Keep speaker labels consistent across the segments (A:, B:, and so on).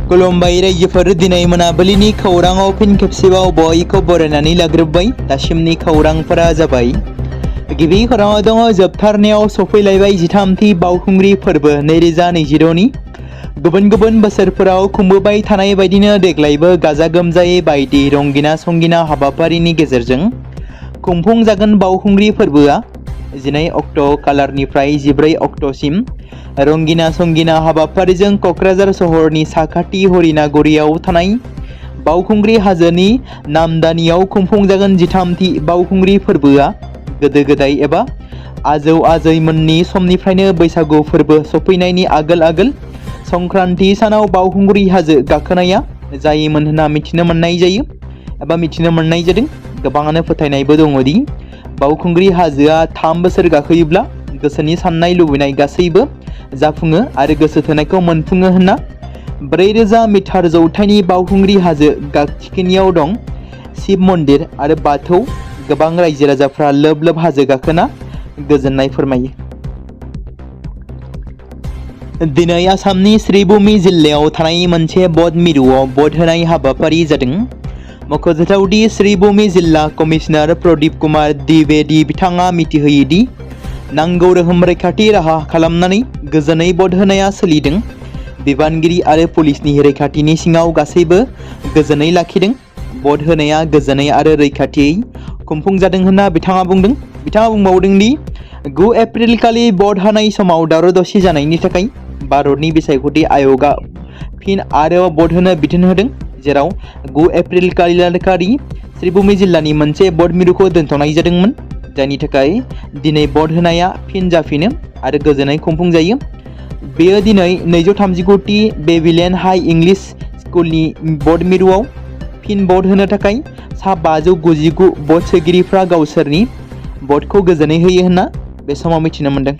A: खुलुमबाय रायजोफोर, दिनै मोनाबिलिनि खौराङाव फिन खेबसेबाव बयखौ बरायनानै लाग्रोबाय। दासिमनि खौरांफोरा जाबाय। गिबि खौराङाव दङ जोबथारनायाव सफैलायबाय 13थि बावखुंग्रि फोरबो 2026नि। गुबुन गुबुन बोसोरफोराव खुंबोबाय थानाय बायदिनो देग्लायबो गाजा गोमजायै बायदि रंगिना संगिना हाबाफारिनि गेजेरजों खुंफुंजागोन बावखुंग्रि फोरबोआ। 12 अक्ट' खालारनिफ्राय 14 अक्ट'सिम रंगिना संगिना हाबाफारिजों क'क्राझार सहरनि साखाथि हरिनागुरियाव थानाय बावखुंग्रि हाजोनि नामदानियाव खुंफुंजागोन 13थि बावखुंग्रि फोरबोआ। गोदो गोदाय एबा आजौ आजैमोननि समनिफ्रायनो बैसागु फोरबो सफैनायनि आगोल आगोल संक्रान्ति सानाव बावखुंग्रि हाजो गाखोनाया जायोमोन होनना मिथिनो मोननाय जायो एबा मिथिनो मोननाय जादों। गोबाङानो फोथायनायबो दङदि बावखुंग्रि हाजोआ 3 बोसोर गाखोयोब्ला गोसोनि साननाय लुबैनाय गासैबो जाफुङो आरो गोसो थोनायखौ मोनफुङो होनना। 4000 मिटार जौथाइनि बावखुंग्रि हाजो थिखिनियाव दं शिब मन्दिर आरो बाथौ। गोबां रायजो राजाफ्रा लोब लोब हाजो गाखोना गोजोननाय फोरमायो। दिनै आसामनि श्रीभूमि जिल्लायाव थानाय मोनसे बौद्ध मिरुआव बौद्ध होनाय हाबाफारि जादों। मख'जाथावदि श्रीभूमि जिल्ला कमिशनार प्रदीप कुमार द्विवेदी बिथाङा मिथिहोयोदि नांगौ रोखोम रैखाथि राहा खालामनानै गोजोनै बौद्ध होनाया सोलिदों। बिबानगिरि आरो पुलिसनि रैखाथिनि सिङाव गासैबो गोजोनै लाखिदों। बौद्ध होनाया गोजोनै आरो रैखाथियै खुंफुंजादों होनना बिथाङा बुंदों। बिथाङा बुंबावदोंदि 9 एप्रिल खालि बौद्ध होनाय समाव दावराव दावसि जानायनि थाखाय भारतनि बिसायख'थि आय'गआ फिन आरोबाव बौद्ध होनो बिथोन होदों, जेराव 9 एप्रिल खालि श्रीभूमि जिल्लानि मोनसे बौद्ध मिरुखौ दोनथ'नाय जादोंमोन, जायनि थाखाय दिनै बौद्ध होनाया फिन जाफिनो आरो गोजोनै खुंफुंजायो। बेयो दिनै 239थि बेबिलियन हाई इंलिश स्कुलनि बौद्ध मिरुआव फिन बौद्ध होनो थाखाय सा 599 बौद्ध सोगिरिफ्रा गावसोरनि बौद्धखौ गोजोनै होयो होनना बे समाव मिथिनो मोन्दों।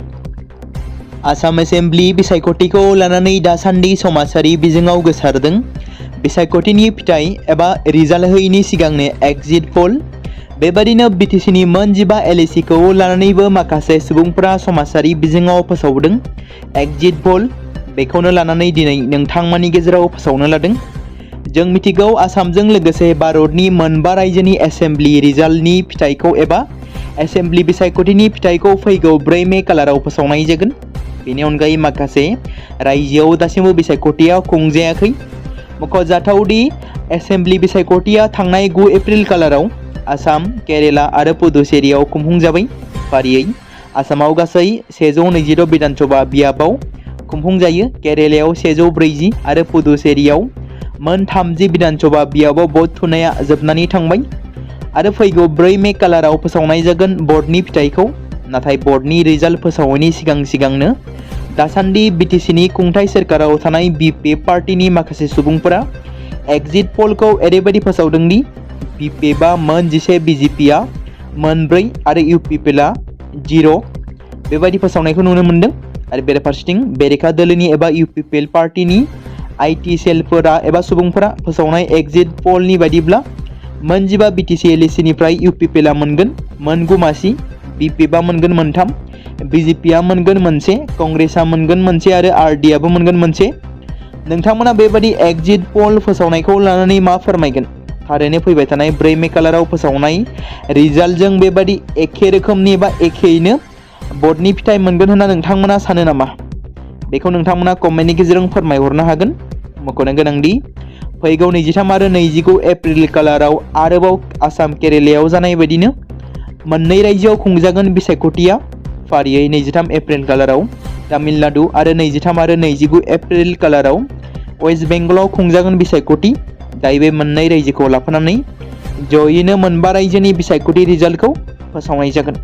A: आसाम एसेम्ब्लि बिसायख'थिखौ लानानै दासान्दि समाजारि बिजोङाव गोसारदों। बिसायख'थिनि फिथाइ एबा रिजाल्ट होयैनि सिगांनो एक्जिट पोल। बेबादिनो बिटिसिनि मोन 15 एलएसिखौ लानानैबो माखासे सुबुंफोरा समाजारि बिजोङाव फोसावदों एक्जिट पोल। बेखौनो लानानै दिनै नोंथांमोननि गेजेराव फोसावनो लादों। जों मिथिगौ आसामजों लोगोसे भारतनि मोनबा रायजोनि एसेम्ब्लि रिजाल्टनि फिथाइखौ एबा एसेम्ब्लि बिसायख'थिनि फिथाइखौ फैगौ 4 मे खालाराव फोसावनाय जागोन। बेनि अनगायै माखासे रायजोआव दासिमबो बिसायख'थिया खुंजायाखै। मख'जाथावदि एसेम्ब्लि बिसायख'थिया थांनाय 9 एप्रिल खालाराव आसाम, केरेला आरो पुडुचेरीआव खुंफुंजाबाय। फारियै आसामाव गासै 122 बिधानसभा बियाबाव खुंफुंजायो। केरेलायाव 140 आरो पुडुचेरीआव मोन 30 बिधानसभा बियाबाव बौद्ध होनाया जोबनानै थांबाय आरो फैगौ 4 मे खालाराव फोसावनाय जागोन बर्डनि फिथाइखौ। नाथाय बर्डनि रिजाल्ट फोसावैनि सिगांनो दासान्दि बिटिसिनि खुंथाय सोरखाराव थानाय बिपि पार्टिनि माखासे सुबुंफोरा एक्जिट पोलखौ ओरैबायदि फोसावदोंदि बिपिएफआ मोन 11, बिजेपिआ मोन 4 आरो इउपिपिएलआ 0 बेबायदि फोसावनायखौ नुनो मोन्दों। आरो बेराफारसेथिं बेरेखा दोलोनि एबा इउपिपिएल पार्टिनि आइटि सेलफोरा एबा सुबुंफोरा फोसावनाय एक्जिट पोलनि बायदिब्ला मोन 15 बिटिसि एलएसिनिफ्राय इउपिपिएलआ मोनगोन मोन 9 मासि, बिपिएफआ मोनगोन मोन 3, बिजेपिआ मोनगोन मोनसे, कंग्रेसआ मोनगोन मोनसे आरो आरडिआबो मोनगोन मोनसे। नोंथांमोना बेबादि एक्जिट पोल फोसावनायखौ लानानै मा फोरमायगोन? थारैनो फैबाय थानाय 4 मे खालाराव फोसावनाय रिजाल्टजों बेबादि एखे रोखोमनि एबा एखेयैनो बर्डनि फिथाइ मोनगोन होनना नोंथांमोना सानो नामा? बेखौ नोंथांमोना कमेन्टनि गेजेरजों फोरमायहरनो हागोन। मख'नो गोनांदि फैगौ 23 आरो 29 एप्रिल खालाराव आरोबाव आसाम केरेलायाव जानाय बायदिनो मोननै रायजोआव खुंजागोन बिसायख'थिया। फारियै 23 एप्रिल खालाराव तामिलनाडु आरो 23 आरो 29 एप्रिल खालाराव वेस्ट बेंगलाव खुंजागोन बिसायख'थि। दायो बे मोननै रायजोखौ लाफानानै जयैनो मोनबा रायजोनि बिसायख'थि रिजाल्टखौ फोसावनाय जागोन।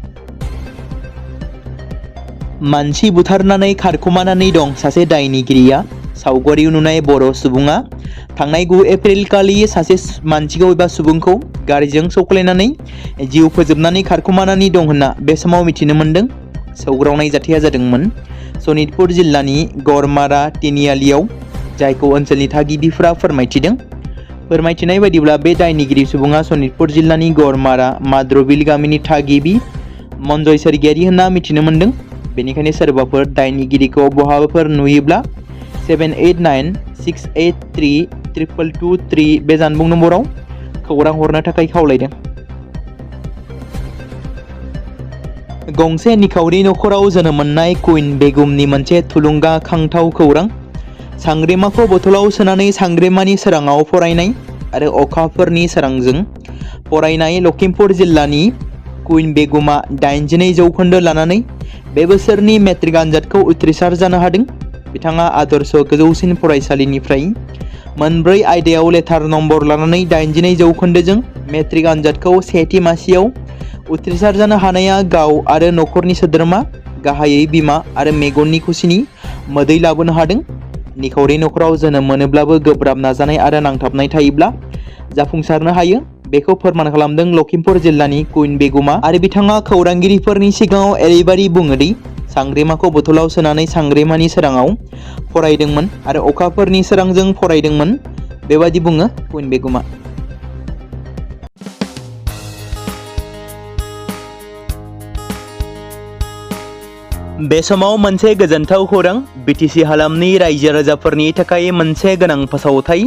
A: मानसि बुथारनानै खारखुमानानै दं सासे दायनिगिरिया। सावगारियाव नुनाय बर' सुबुङा थांनाय 9 एप्रिल खालि सासे मानसिखौ एबा सुबुंखौ गारिजों सौख्लायनानै जिउ फोजोबनानै खारखुमानानै दं होनना बे समाव मिथिनो मोन्दों। सौग्रावनाय जाथाया जादोंमोन सनितपुर जिल्लानि गरमारा तिनियालियाव, जायखौ ओनसोलनि थागिबिफ्रा फोरमायथिदों। फोरमायथिनाय बायदिब्ला बे दायनिगिरि सुबुङा सनितपुर जिल्लानि गरमारा माद्रबिल गामिनि थागिबि मनजय सोरगियारि होनना मिथिनो मोन्दों। बेनिखायनो सोरबाफोर दायनिगिरिखौ बहाबाफोर नुयोब्ला 789683223 बे जानबुं नम्बराव खौरां हरनो थाखाय खावलायदों। गंसे निखावरि नखराव जोनोम मोननाय कुइन बेगमनि मोनसे थुलुंगाखांथाव खौरां। सांग्रेमाखौ बथलाव सोनानै सांग्रेमानि सोराङाव फरायनाय आरो अखाफोरनि सोरांजों फरायनाय लखिमपुर जिल्लानि कुइन बेगमा 82% लानानै बे बोसोरनि मेट्रिक आनजादखौ उथ्रिसार जानो हादों। बिथाङा आदर्श गोजौसिन फरायसालिनिफ्राय मोनब्रै आयदायाव लेटार नम्बर लानानै 82%जों मेट्रिक आनजादखौ सेथि मासियाव उथ्रिसार जानो हानाया गाव आरो नखरनि सोद्रोमा, गाहायै बिमा आरो मेगननि खुसिनि मोदै लाबोनो हादों। निखावरि नखराव जोनोम मोनोब्लाबो गोब्राब नाजानाय आरो नांथाबनाय थायोब्ला जाफुंसारनो हायो, बेखौ फोरमान खालामदों लखिमपुर जिल्लानि कुइन बेगमा। आरो बिथाङा खौरांगिरिफोरनि सिगाङाव ओरैबायदि बुङो दि सांग्रेमाखौ बथलाव सोनानै सांग्रेमानि सोराङाव फरायदोंमोन आरो अखाफोरनि सोरांजों फरायदोंमोन। बेबादि बुङो कुइन बेगमा। बे समाव मोनसे गोजोनथाव खौरां। बिटिसि हालामनि रायजो राजाफोरनि थाखाय मोनसे गोनां फोसावथाय।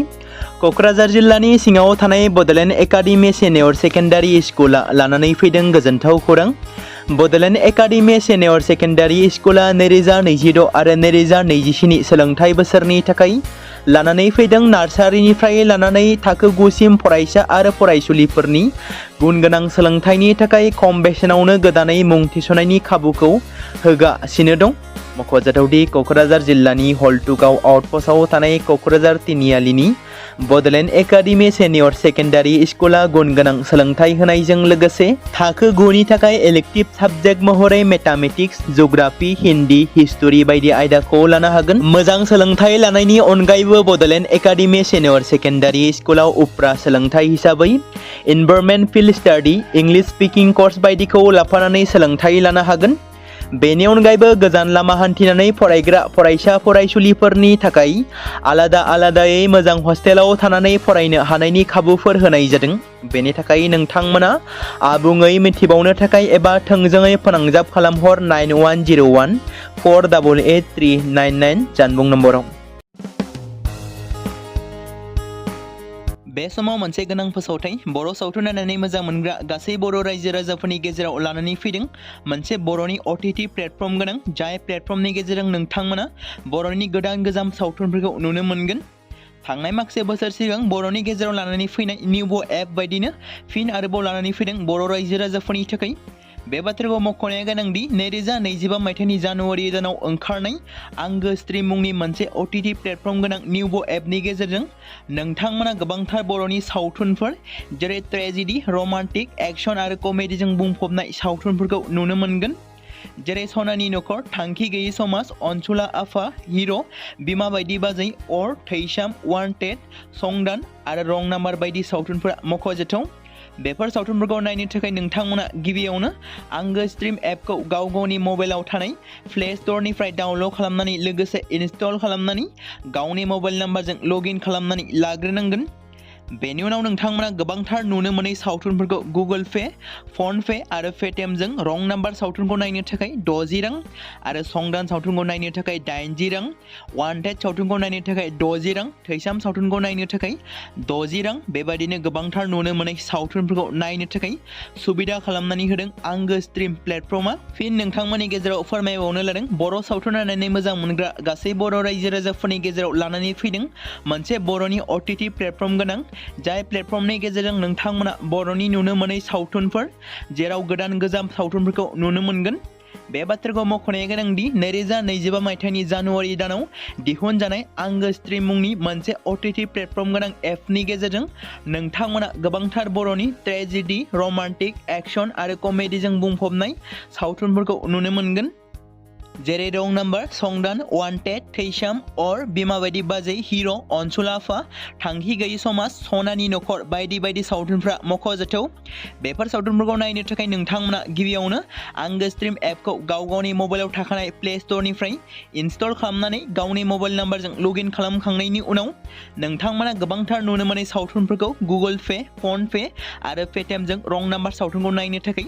A: क'क्राझार जिल्लानि सिङाव थानाय बड'लेण्ड एकाडेमि सिनियर सेकेन्डारि स्कुला लानानै फैदों गोजोनथाव खौरां। बड'लेण्ड एकाडेमि सिनियर सेकेन्डारि स्कुला 2026 आरो 2027 सोलोंथाइ बोसोरनि थाखाय लानानै फैदों नार्सारिनिफ्राय लानानै थाखो 9 सिम फरायसा आरो फरायसुलिफोरनि गुनगोनां सोलोंथाइनि थाखाय खम बेसेनावनो गोदानै मुं थिसननायनि खाबुखौ होगासिनो दं। मख'जाथावदि क'क्राझार जिल्लानि हल्टुगाव आउटपस्टआव थानाय क'क्राझार तिनिआलिनि बड'लेण्ड एकाडेमि सिनियर सेकेन्डारि स्कुला गुनगोनां सोलोंथाइ होनायजों लोगोसे थाखो 9 नि थाखाय इलेक्टिभ साबजेक्ट महरै मेथामेटिक्स, जिअ'ग्राफि, हिन्दी, हिस्टरि बायदि आयदाखौ लानो हागोन। मोजां सोलोंथाइ लानायनि अनगायैबो बड'लेण्ड एकाडेमि सिनियर सेकेन्डारि स्कुलाव उफ्रा सोलोंथाइ हिसाबै environment field study, English speaking course बायदिखौ लाफानानै सोलोंथाइ लानो हागोन। बेनि अनगायैबो गोजान लामा हान्थिनानै फरायग्रा फरायसा फरायसुलिफोरनि थाखाय आलादा आलादायै मोजां हस्टेलाव थानानै फरायनो हानायनि खाबुफोर होनाय जादों। बेनि थाखाय नोंथांमोना आबुङै मिथिबावनो थाखाय एबा थोंजोङै फोनांजाब खालामहर 9101 488399 जानबुं नम्बराव। बे समाव मोनसे गोनां फोसावथाय। बर' सावथुन नायनानै मोजां मोनग्रा गासै बर' रायजो राजाफोरनि गेजेराव लानानै फैदों मोनसे बर'नि OTT प्लेटफर्म गोनां, जाय प्लेटफर्मनि गेजेरजों नोंथांमोना बर'नि गोदान गोजाम सावथुनफोरखौ नुनो मोनगोन। थांनाय माखासे बोसोर सिगां बर'नि गेजेराव लानानै फैनाय निउबो एप बायदिनो फिन आरोबाव लानानै फैदों बर' रायजो राजाफोरनि थाखाय। बे बाथ्राखौ मख'नाया गोनांदि 2025 मायथाइनि जानुवारि दानाव ओंखारनाय आंगो स्ट्रिम मुंनि मोनसे OTT प्लेटफर्म गोनां निउबो एपनि गेजेरजों नोंथांमोना गोबांथार बर'नि सावथुनफोर जेरै ट्रेजेडि, रमान्टिक, एक्सन आरो कमेडिजों बुंफबनाय सावथुनफोरखौ नुनो मोनगोन। जेरै सनानि नखर, थांखि गैयै समाज, अनसुला आफा, हिर', बिमा बायदि बाजै, अर, थैसाम, वान्टेड, संदान आरो रं नाम्बार बायदि सावथुनफोरा मख'जाथाव। बेफोर सावथुनफोरखौ नायनो थाखाय नोंथांमोना गिबियावनो आंगो स्ट्रिम एपखौ गाव गावनि मबाइलाव थानाय प्ले स्ट'रनिफ्राय डाउनल'ड खालामनानै लोगोसे इनस्टल खालामनानै गावनि मबाइल नाम्बारजों लगइन खालामनानै लाग्रोनांगोन। बेनि उनाव नोंथांमोना गोबांथार नुनो मोनै सावथुनफोरखौ गुगोल पे, फन पे आरो पेटिएमजों रं नाम्बार सावथुनखौ नायनो थाखाय 60 रां आरो संदान सावथुनखौ नायनो थाखाय 80 रां, वान्टेड सावथुनखौ नायनो थाखाय 60 रां, थैसाम सावथुनखौ नायनो थाखाय 60 रां बेबायदिनो गोबांथार नुनो मोनै सावथुनफोरखौ नायनो थाखाय सुबिदा खालामनानै होदों आंगो स्ट्रिम प्लेटफर्मा। फिन नोंथांमोननि गेजेराव फोरमायबावनो लादों बर' सावथुन नायनानै मोजां मोनग्रा गासै बर' रायजो राजाफोरनि गेजेराव लानानै फैदों मोनसे बर'नि OTT प्लेटफर्म गोनां, जाय प्लेटफर्मनि गेजेरजों नोंथांमोना बर'नि नुनो मोनै सावथुनफोर जेराव गोदान गोजाम सावथुनफोरखौ नुनो मोनगोन। बे बाथ्राखौ मख'नाया गोनांदि 2025 मायथाइनि जानुवारि दानाव दिहुनजानाय आंगो स्ट्रिम मुंनि मोनसे OTT प्लेटफर्म गोनां एपनि गेजेरजों नोंथांमोना गोबांथार बर'नि ट्रेजेडि, रमान्टिक, एक्सन आरो कमेडिजों बुंफबनाय सावथुनफोरखौ नुनो मोनगोन। जेरै रं नाम्बार, संदान, वान्टेड, थैसाम, अर, बिमा बायदि बाजै, हिर', अनसुला आफा, थांखि गैयै समाज, सनानि नखर बायदि बायदि सावथुनफ्रा मख'जाथाव। बेफोर सावथुनफोरखौ नायनो थाखाय नोंथांमोना गिबियावनो आंगो स्ट्रिम एपखौ गाव गावनि मबाइलाव थाखानाय प्ले स्ट'रनिफ्राय इनस्टल खालामनानै गावनि मबाइल नाम्बारजों लगइन खालामखांनायनि उनाव नोंथांमोना गोबांथार नुनो मोनै सावथुनफोरखौ गुगोल पे, फन पे आरो पेटिएमजों रं नाम्बार सावथुनखौ नायनो थाखाय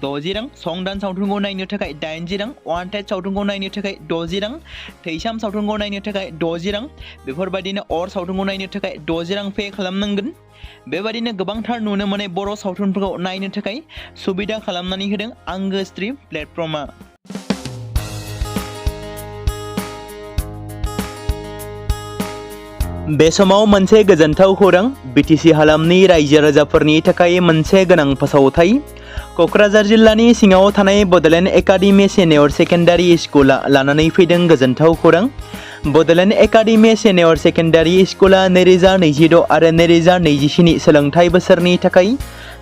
A: 60 रां, संदान सावथुनखौ नायनो थाखाय 80 रां, वान्टेड सावथुन सावथुनखौ नायनो थाखाय 60 रां, थैसाम सावथुनखौ नायनो थाखाय 60 रां, बेफोरबायदिनो अर सावथुनखौ नायनो थाखाय 60 रां पे खालामनांगोन। बेबायदिनो गोबांथार नुनो मोननाय बर' सावथुनफोरखौ नायनो थाखाय सुबिदा खालामनानै होदों आंगो स्ट्रिम प्लेटफर्मा। बे समाव मोनसे गोजोनथाव खौरां, बिटिसि हालामनि रायजो राजाफोरनि थाखाय मोनसे गोनां फोसावथाय। क'क्राझार जिल्लानि सिङाव थानाय बड'लेण्ड एकाडेमि सिनियर सेकेन्डारि स्कुला लानानै फैदों गोजोनथाव खौरां। बड'लेण्ड एकाडेमि सिनियर सेकेन्डारि स्कुला 2026 आरो 2027 सोलोंथाइ बोसोरनि थाखाय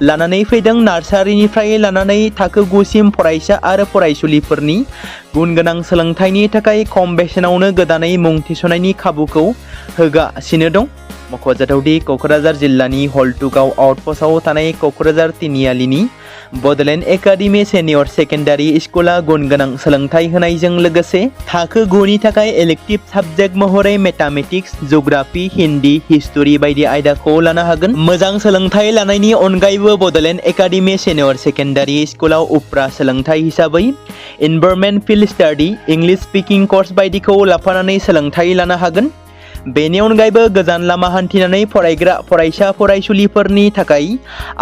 A: लानानै फैदों नार्सारिनिफ्राय लानानै थाखो 9 सिम फरायसा आरो फरायसुलिफोरनि गुन गोनां सोलोंथाइनि थाखाय खम बेसेनावनो गोदानै मुं थिसननायनि खाबुखौ होगासिनो दं। मख'जाथावदि क'क्राझार जिल्लानि हल्टुगाव आउटपस्टआव थानाय क'क्राझार तिनिआलिनि बड'लेण्ड एकाडेमि सिनियर सेकेन्डारि स्कुला गुन गोनां सोलोंथाइ होनायजों लोगोसे थाखो 9 नि थाखाय इलेक्टिभ साबजेक्ट महरै मेथामेटिक्स, जिअ'ग्राफि, हिन्दी, हिस्टरि बायदि आयदाखौ लानो हागोन। मोजां सोलोंथाइ लानायनि अनगायैबो बड'लेण्ड एकाडेमि सिनियर सेकेन्डारि स्कुलाव उफ्रा सोलोंथाइ हिसाबै environment field study, English speaking course बायदिखौ लाफानानै सोलोंथाइ लानो हागोन। बेनि अनगायैबो गोजान लामा हान्थिनानै फरायग्रा फरायसा फरायसुलिफोरनि थाखाय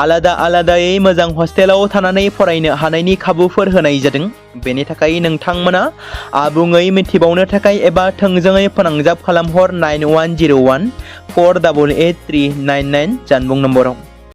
A: आलादा आलादायै मोजां हस्टेलाव थानानै फरायनो हानायनि खाबुफोर होनाय जादों। बेनि थाखाय नोंथांमोना आबुङै मिथिबावनो थाखाय एबा थोंजोङै फोनांजाब खालामहर 9101 488 399 जानबुं नम्बराव।